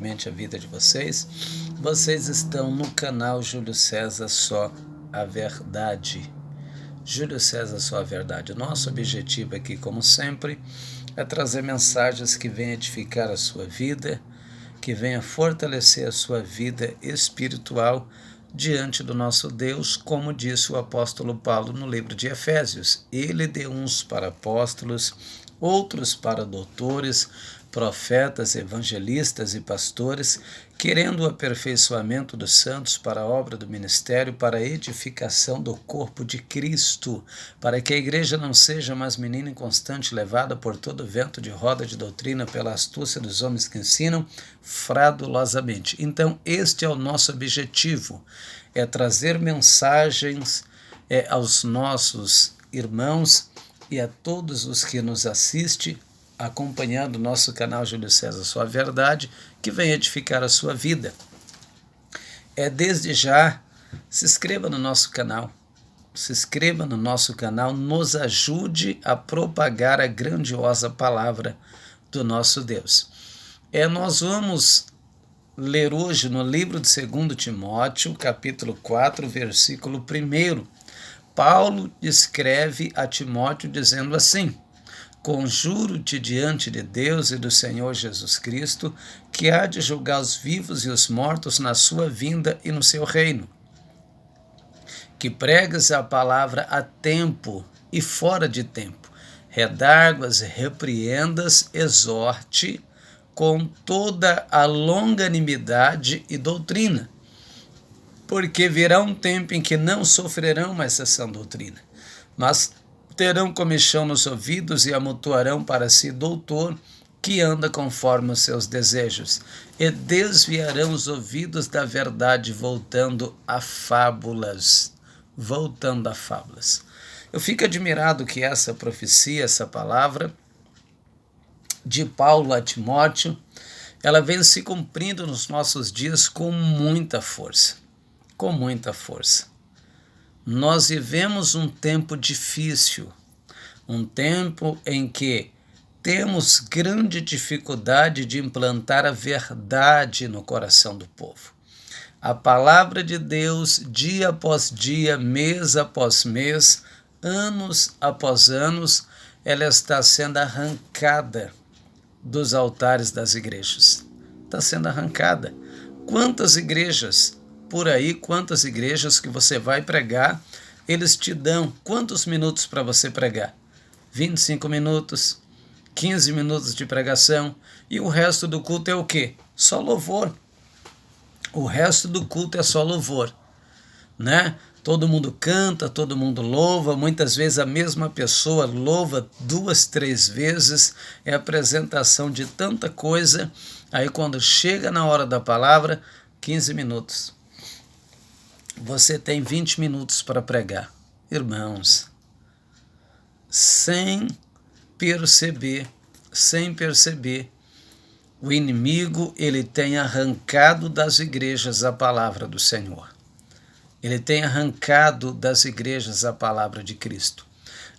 a vida de vocês. Vocês estão no canal Júlio César Só a Verdade. Júlio César Só a Verdade. Nosso objetivo aqui, como sempre, é trazer mensagens que venham edificar a sua vida, que venham fortalecer a sua vida espiritual diante do nosso Deus, como disse o apóstolo Paulo no livro de Efésios. Ele deu uns para apóstolos, outros para doutores, profetas, evangelistas e pastores, querendo o aperfeiçoamento dos santos para a obra do ministério, para a edificação do corpo de Cristo, para que a igreja não seja mais menina inconstante, levada por todo vento de roda de doutrina, pela astúcia dos homens que ensinam fraudulosamente. Então, este é o nosso objetivo, é trazer mensagens aos nossos irmãos e a todos os que nos assistem, acompanhando o nosso canal Júlio César Só a Verdade, que vem edificar a sua vida. Desde já, se inscreva no nosso canal. Se inscreva no nosso canal, nos ajude a propagar a grandiosa palavra do nosso Deus. Nós vamos ler hoje no livro de 2 Timóteo, capítulo 4, versículo 1. Paulo escreve a Timóteo dizendo assim: conjuro-te diante de Deus e do Senhor Jesus Cristo, que há de julgar os vivos e os mortos na sua vinda e no seu reino. Que pregues a palavra a tempo e fora de tempo, redarguas, repreendas, exorte com toda a longanimidade e doutrina, porque virá um tempo em que não sofrerão mais essa doutrina, mas terão comichão nos ouvidos e amontoarão para si doutor que anda conforme os seus desejos, e desviarão os ouvidos da verdade, voltando a fábulas. Eu fico admirado que essa profecia, essa palavra de Paulo a Timóteo, ela vem se cumprindo nos nossos dias com muita força. Com muita força. Nós vivemos um tempo difícil, um tempo em que temos grande dificuldade de implantar a verdade no coração do povo. A palavra de Deus, dia após dia, mês após mês, anos após anos, ela está sendo arrancada dos altares das igrejas. Está sendo arrancada. Quantas igrejas por aí, quantas igrejas que você vai pregar, eles te dão quantos minutos para você pregar? 25 minutos, 15 minutos de pregação, e o resto do culto é o quê? Só louvor. O resto do culto é só louvor, né? Todo mundo canta, todo mundo louva, muitas vezes a mesma pessoa louva 2, 3 vezes, é a apresentação de tanta coisa, aí quando chega na hora da palavra, 15 minutos. Você tem 20 minutos para pregar. Irmãos, sem perceber, o inimigo, ele tem arrancado das igrejas a palavra do Senhor. Ele tem arrancado das igrejas a palavra de Cristo.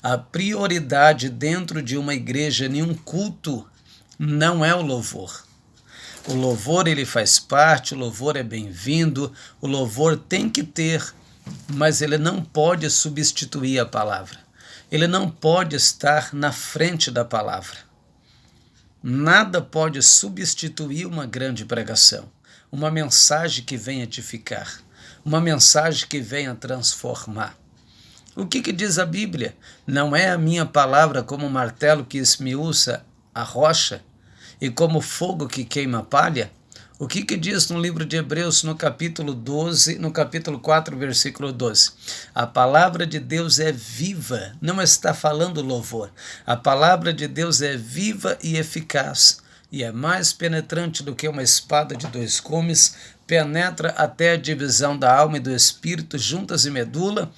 A prioridade dentro de uma igreja, em um culto, não é o louvor. O louvor, ele faz parte, o louvor é bem-vindo, o louvor tem que ter, mas ele não pode substituir a palavra. Ele não pode estar na frente da palavra. Nada pode substituir uma grande pregação, uma mensagem que venha edificar, uma mensagem que venha transformar. O que diz a Bíblia? Não é a minha palavra como um martelo que esmiuça a rocha e como fogo que queima a palha? O que diz no livro de Hebreus, no capítulo 12, no capítulo 4, versículo 12? A palavra de Deus é viva, não está falando louvor. A palavra de Deus é viva e eficaz, e é mais penetrante do que uma espada de 2 gumes, penetra até a divisão da alma e do espírito, juntas e medula,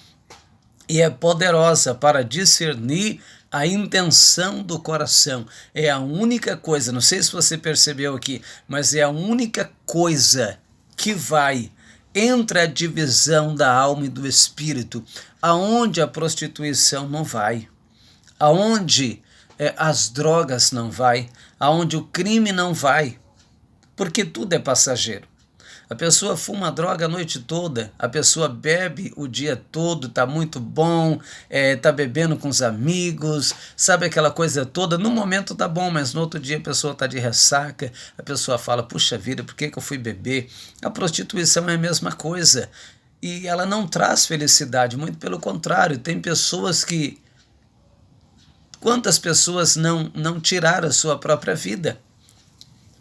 e é poderosa para discernir a intenção do coração. É a única coisa, não sei se você percebeu aqui, mas é a única coisa que vai entre a divisão da alma e do espírito, aonde a prostituição não vai, aonde as drogas não vai, aonde o crime não vai. porque tudo é passageiro. A pessoa fuma droga a noite toda, a pessoa bebe o dia todo, tá muito bom, tá bebendo com os amigos, sabe aquela coisa toda. No momento tá bom, mas no outro dia a pessoa tá de ressaca, a pessoa fala, puxa vida, por que eu fui beber? A prostituição é a mesma coisa e ela não traz felicidade, muito pelo contrário, tem pessoas que... Quantas pessoas não tiraram a sua própria vida?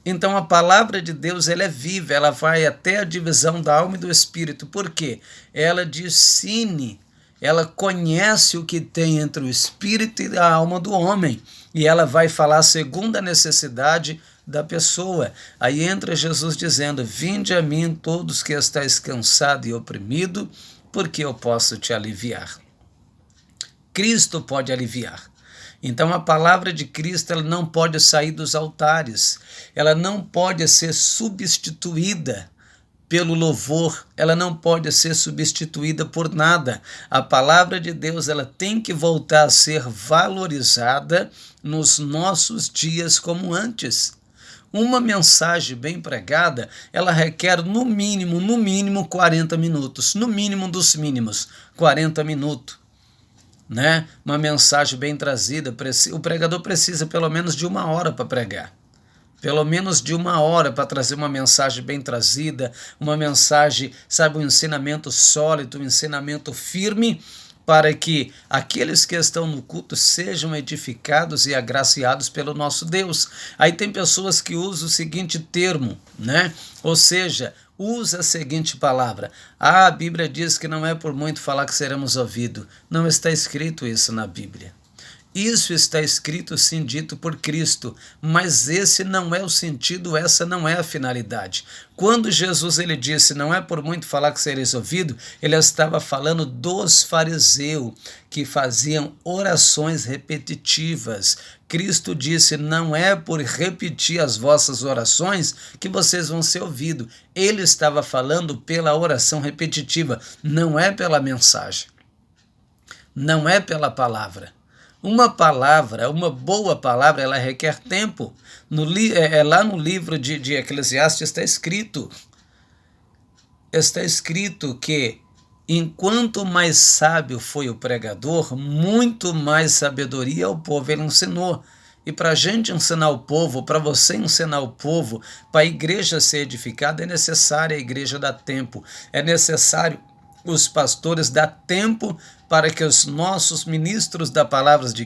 Então a palavra de Deus ela é viva, ela vai até a divisão da alma e do espírito. Por quê? Ela discerne, ela conhece o que tem entre o espírito e a alma do homem. E ela vai falar segundo a necessidade da pessoa. Aí entra Jesus dizendo, vinde a mim todos que estáis cansado e oprimido, porque eu posso te aliviar. Cristo pode aliviar. Então a palavra de Cristo ela não pode sair dos altares, ela não pode ser substituída pelo louvor, ela não pode ser substituída por nada. A palavra de Deus ela tem que voltar a ser valorizada nos nossos dias como antes. Uma mensagem bem pregada, ela requer no mínimo 40 minutos, no mínimo dos mínimos, 40 minutos. Né? Uma mensagem bem trazida, o pregador precisa pelo menos de 1 hora para pregar, pelo menos de 1 hora para trazer uma mensagem bem trazida, uma mensagem, sabe, um ensinamento sólido, um ensinamento firme, para que aqueles que estão no culto sejam edificados e agraciados pelo nosso Deus. Aí tem pessoas que usam o seguinte termo, né? Ou seja, usa a seguinte palavra, a Bíblia diz que não é por muito falar que seremos ouvidos. Não está escrito isso na Bíblia. Isso está escrito sim, dito por Cristo, mas esse não é o sentido, essa não é a finalidade. Quando Jesus ele disse, não é por muito falar que sereis ouvido, ele estava falando dos fariseus que faziam orações repetitivas. Cristo disse, não é por repetir as vossas orações que vocês vão ser ouvidos. Ele estava falando pela oração repetitiva, não é pela mensagem, não é pela palavra. Uma palavra, uma boa palavra, ela requer tempo. Lá no livro de Eclesiastes está escrito que enquanto mais sábio foi o pregador, muito mais sabedoria ao povo ele ensinou. E para a gente ensinar o povo, para você ensinar o povo, para a igreja ser edificada, é necessário a igreja dar tempo, é necessário os pastores dar tempo para que os nossos ministros da palavra de